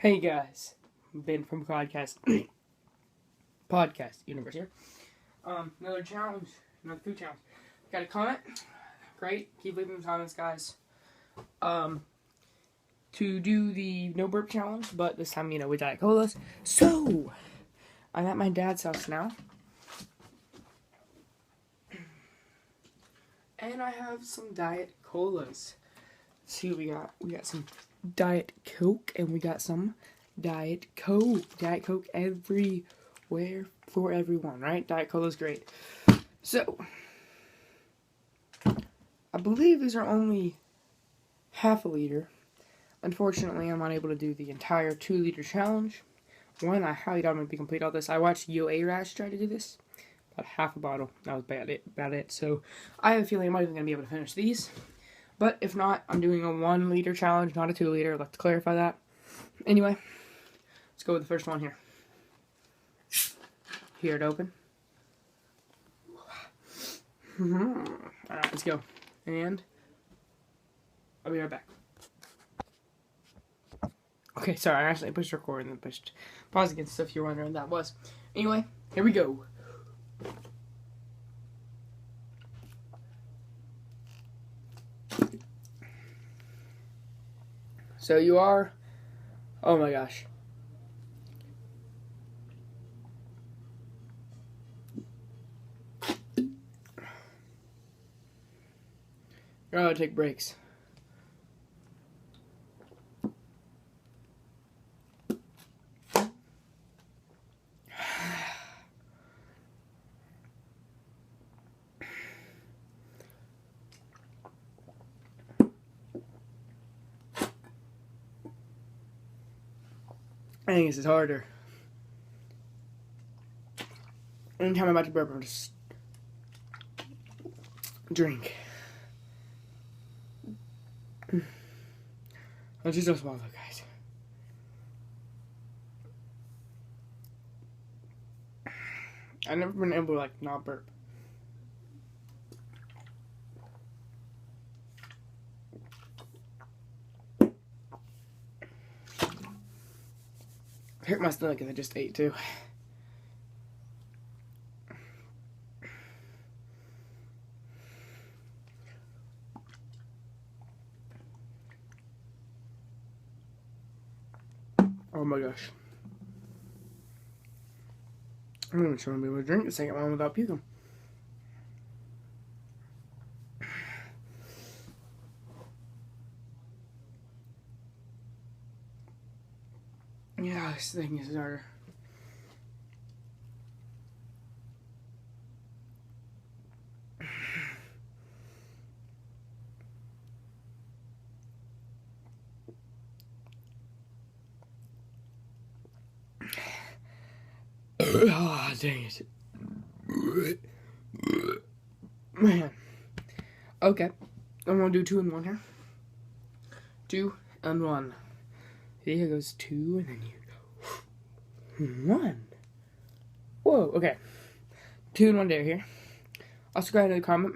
Hey guys, Ben from Podcast Universe here. Another challenge, another food challenge. Got a comment? Great, keep leaving the comments, guys. To do the no burp challenge, but this time, with Diet Colas. So, I'm at my dad's house now. And I have some Diet Colas. See what we got. We got some Diet Coke, and we got some Diet Coke. Diet Coke everywhere for everyone, right? Diet Cola's great. So, I believe these are only half a liter. Unfortunately, I'm unable to do the entire 2-liter challenge. One, I highly doubt I'm going to complete all this. I watched Yo A-Rash try to do this. About half a bottle. That was about it. So, I have a feeling I'm not even going to be able to finish these. But if not, I'm doing a 1-liter challenge, not a 2-liter. I'd like to clarify that. Anyway, let's go with the first one here. Here it open. Alright, let's go. And I'll be right back. Okay, sorry, I actually pushed record and then pushed pause again, so if you're wondering what that was. Anyway, here we go. So you are, oh my gosh. You're allowed to take breaks. I think this is harder. Anytime I'm about to burp, I'm just drink. Let's just swallow, guys. I've never been able to not burp. Hurt my stomach and I just ate too. Oh my gosh. I'm not even sure I'm able to drink the second one without puking. Yeah, this thing is harder. Ah, oh, dang it. Man. Okay. I'm gonna do 2 and 1 here. 2 and 1. Here goes 2 and then you go 1. Whoa, okay. 2 and 1 there here. Also go ahead and comment.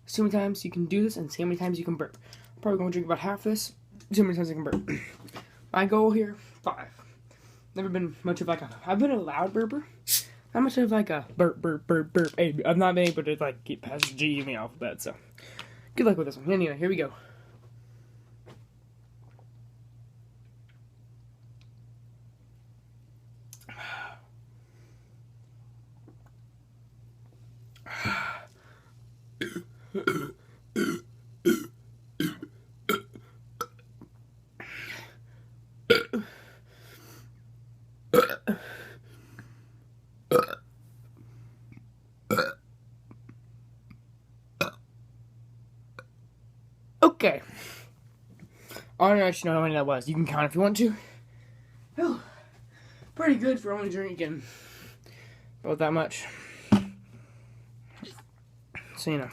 See how many times you can do this and see how many times you can burp. I'm probably gonna drink about half this. See how many times I can burp. My goal here, 5. Never been much of I've been a loud burper. Not much of a burp. Hey, I've not been able to get past G in the alphabet, so good luck with this one. Anyway, here we go. Okay. I don't actually know how many that was. You can count if you want to. Oh, pretty good for only drinking about that much. So,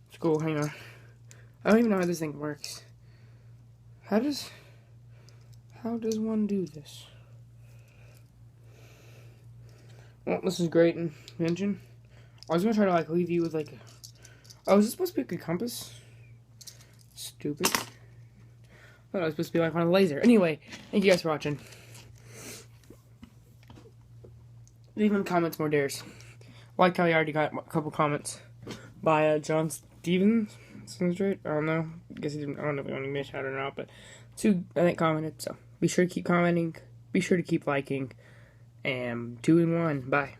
it's cool. Hang on. I don't even know how this thing works. How does one do this? Well, this is great invention. I was gonna try to leave you with a. Oh, is this supposed to be a compass? Stupid. thought I was supposed to be like on a laser. Anyway, thank you guys for watching. Leave in the comments more dares. Like how I already got a couple comments by John Stevens. Sounds right. I don't know. I guess I don't know if he wanted me to shout or not, but 2 I think commented. So be sure to keep commenting. Be sure to keep liking. And 2 and 1. Bye.